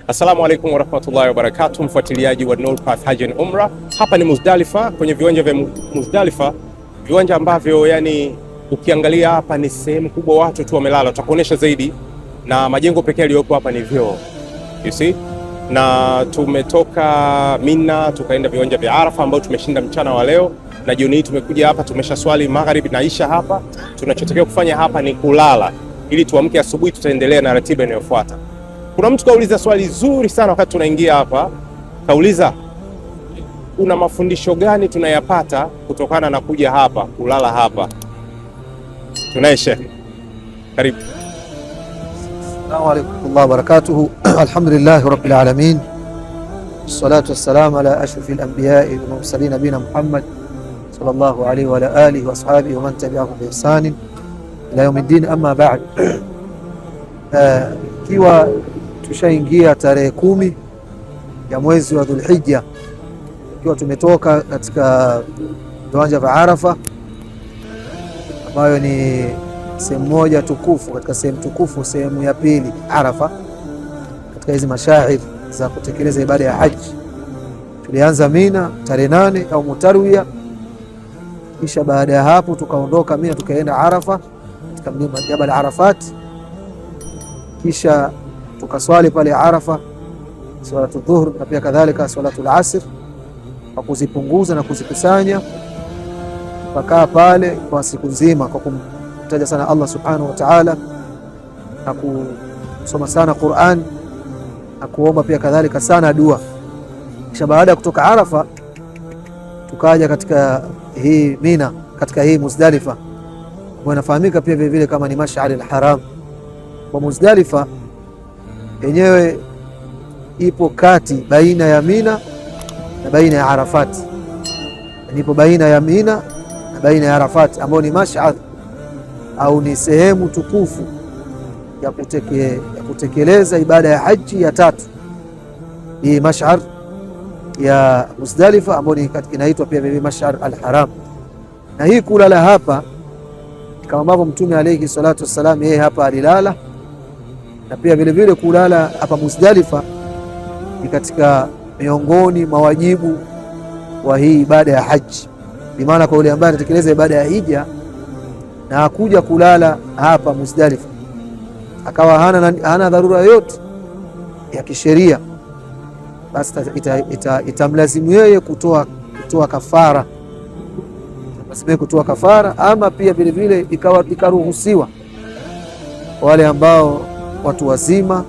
Assalamu alaikum warahmatullahi wabarakatuh, mfuatiliaji wa Nur Path Hajj and Umrah. Hapa ni Muzdalifa, kwenye viwanja vya Muzdalifa, viwanja ambavyo yani ukiangalia hapa ni sehemu kubwa watu tu wamelala. Tutakuonesha zaidi, na majengo pekee yaliyopo hapa ni vyoo, you see. Na tumetoka Mina tukaenda viwanja vya Arafa ambao tumeshinda mchana wa leo, na jioni hii tumekuja hapa, tumesha swali magharibi na isha hapa. Tunachotakiwa kufanya hapa ni kulala ili tuamke asubuhi, tutaendelea na ratiba inayofuata. Kuna mtu kauliza swali zuri sana wakati tunaingia hapa, kauliza kuna mafundisho gani tunayapata kutokana na kuja hapa kulala hapa. Tunaye Sheikh, karibu. Assalamu alaykum wa rahmatullahi wa barakatuh. Alhamdulillahi rabbil alamin, wassalatu wassalamu ala ashrafil anbiya'i wal mursalin nabiyina Muhammad sallallahu alayhi wa ala alihi wa ashabihi wa man tabi'ahum bi ihsan ila yawmiddin, amma ba'd. Ikiwa tushaingia tarehe 10 ya mwezi wa Dhulhijja, ikiwa tumetoka katika viwanja vya Arafa ambayo ni sehemu moja tukufu katika sehemu tukufu, sehemu ya pili Arafa katika hizi mashair za kutekeleza ibada ya haji. Tulianza Mina tarehe 8 au Mutarwiya, kisha baada ya hapo tukaondoka Mina tukaenda Arafa katika mlima Jabal Arafat, kisha tukaswali pale Arafa swalatu dhuhr na pia kadhalika swalatu al-asr, kwa kuzipunguza na kuzikusanya. Tukakaa pale kwa siku nzima kwa kumtaja sana Allah subhanahu wa ta'ala na kusoma sana Qur'an na kuomba pia kadhalika sana dua. Kisha baada ya kutoka Arafa tukaja katika hii Mina, katika hii Muzdalifa ambayo inafahamika pia vile vile kama ni Mash'ar al-Haram. Kwa Muzdalifa yenyewe ipo kati baina ya Mina na baina ya Arafat, ipo baina ya Mina na baina ya Arafat, ambayo ni Mash'ar au ni sehemu tukufu ya kutekeleza ibada ya haji ya tatu. Hii Mash'ar ya Muzdalifa ambayo inaitwa pia vile Mash'ar al-Haram. Na hii kulala hapa kama ambavyo Mtume alayhi salatu wassalam yeye hapa alilala, na pia vile vile kulala hapa Muzdalifa ni katika miongoni mwa wajibu wa hii ibada ya haji. Bi maana kwa yule ambaye anatekeleza ibada ya hija na akuja kulala hapa Muzdalifa akawa hana dharura yoyote ya kisheria, basi itamlazimu yeye kutoa kafara, kutoa kafara. Ama pia vile vile ikaruhusiwa wale ambao watu wazima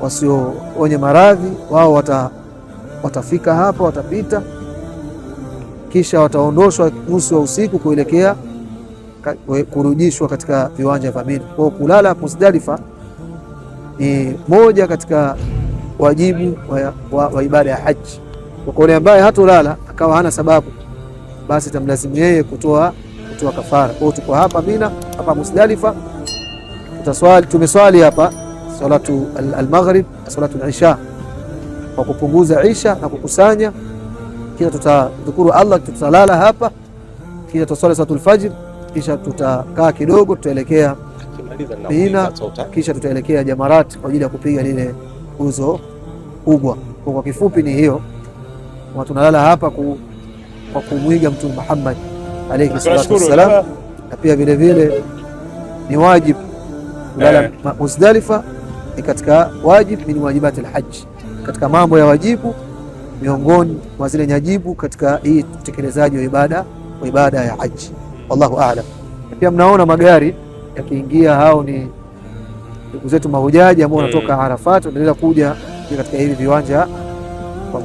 wasio wenye maradhi, wao watafika hapa, watapita, kisha wataondoshwa nusu ya usiku kuelekea kurudishwa katika viwanja vya Mina. Kwa kulala Muzdalifa ni moja katika wajibu wa ibada ya haji. Kwa yule ambaye hatolala akawa hana sababu, basi tamlazimu yeye kutoa kafara. Kwa tuko hapa Mina, hapa Muzdalifa, tumeswali hapa salatu al-maghrib na salatu al-isha kwa kupunguza isha na kukusanya, kisha tutadhukuru Allah, tutalala hapa, kisha tutaswali salatu al-fajr, kisha tutakaa kidogo, tutaelekea Mina, kisha tutaelekea Jamarat kwa ajili ya kupiga lile uzo kubwa. Kwa kifupi ni hiyo, tunalala hapa kwa kumwiga Mtume Muhammad alayhi salatu wassalam, na pia vile vile ni wajibu kulala Muzdalifa, ni katika wajib min wajibati al-hajj, katika mambo ya wajibu miongoni mwa zile nyajibu katika hii utekelezaji wa ibada ya haji. Wallahu a'lam. Pia mnaona magari yakiingia, hao ni ndugu zetu mahujaji ambao wanatoka Arafat wanaendelea kuja katika hivi viwanja kwa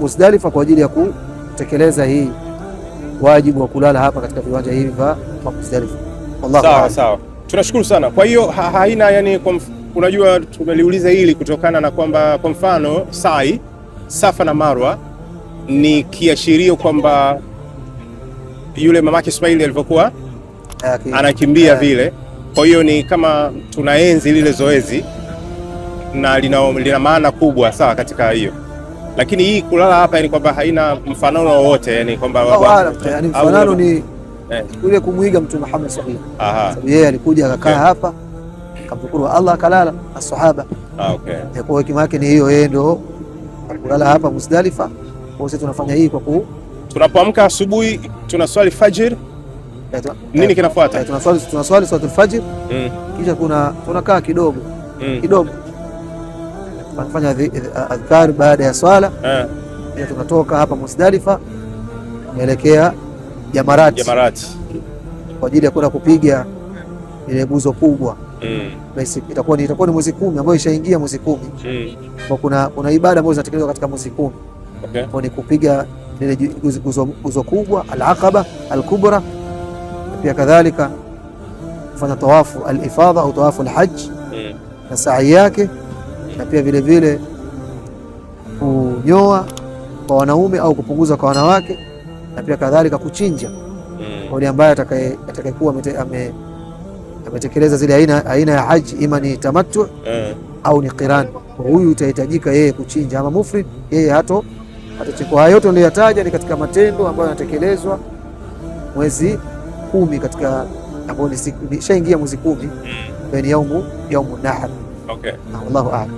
Muzdalifa kwa ajili ya kutekeleza hii wajibu wa kulala hapa katika viwanja hivi vya Muzdalifa. Wallahu a'lam. Sawa. Tunashukuru sana. Kwa hiyo haina yani, unajua tumeliuliza hili kutokana na kwamba kwa mfano Safa na Marwa ni kiashirio kwamba yule mamake Ismaili alivyokuwa anakimbia vile. Kwa hiyo ni kama tunaenzi lile zoezi na lina maana kubwa sawa katika hiyo. Lakini hii kulala hapa yani kwamba haina mfanano wowote, yani kwamba yani mfanano ni kule kumwiga Mtume Muhammad sallallahu alaihi wasallam. Sababu yeye alikuja akakaa hapa akamshukuru Allah, akalala, masahaba Okay. Kwa hekima yake ni hiyo, yeye ndo kulala hapa Muzdalifa. Kwa sisi tunafanya hii kwa tunapoamka asubuhi tunaswali fajr. Nini kinafuata? Tunaswali salatul fajr. Kisha tunakaa kidogo tunafanya adhkar baada ya swala. Kisha tunatoka hapa Muzdalifa tunaelekea Jamarat kwa ajili ya kwenda kupiga ile guzo kubwa. Basi itakuwa ni mwezi 10 ambayo ishaingia mwezi 10. Kuna ibada ambazo zinatekelezwa katika mwezi 10. Okay. Kwa ni kupiga ile guzo kubwa al-Aqaba al-Kubra, pia kadhalika kufanya tawafu al-ifadha au tawafu al-hajj na sa'i yake, na pia vile vile kunyoa kwa wanaume au kupunguza kwa wanawake, na pia kadhalika kuchinja kwa yule ambaye atakayekuwa ametekeleza zile aina ya haji, ima ni tamattu au ni qiran. Kwa huyu itahitajika yeye kuchinja, ama mufrid yeye hatachukua. Hayo yote niliyotaja ni katika matendo ambayo yanatekelezwa mwezi 10 katika ambao ni shaingia mwezi 10 ni yaumu nahr. Okay. Allahu a'lam.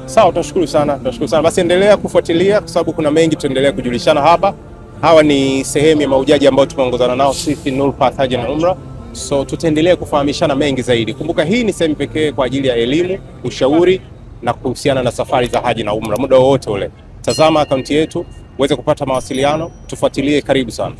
Sawa, tunashukuru sana. Basi endelea kufuatilia kwa sababu kuna mengi tuendelea kujulishana hapa. Hawa ni sehemu ya mahujaji ambao tumeongozana nao sisi Nurpath Hajj and Umrah. So tutaendelea kufahamishana mengi zaidi. Kumbuka hii ni sehemu pekee kwa ajili ya elimu, ushauri na kuhusiana na safari za haji na umra. Muda wowote ule tazama akaunti yetu uweze kupata mawasiliano, tufuatilie. Karibu sana.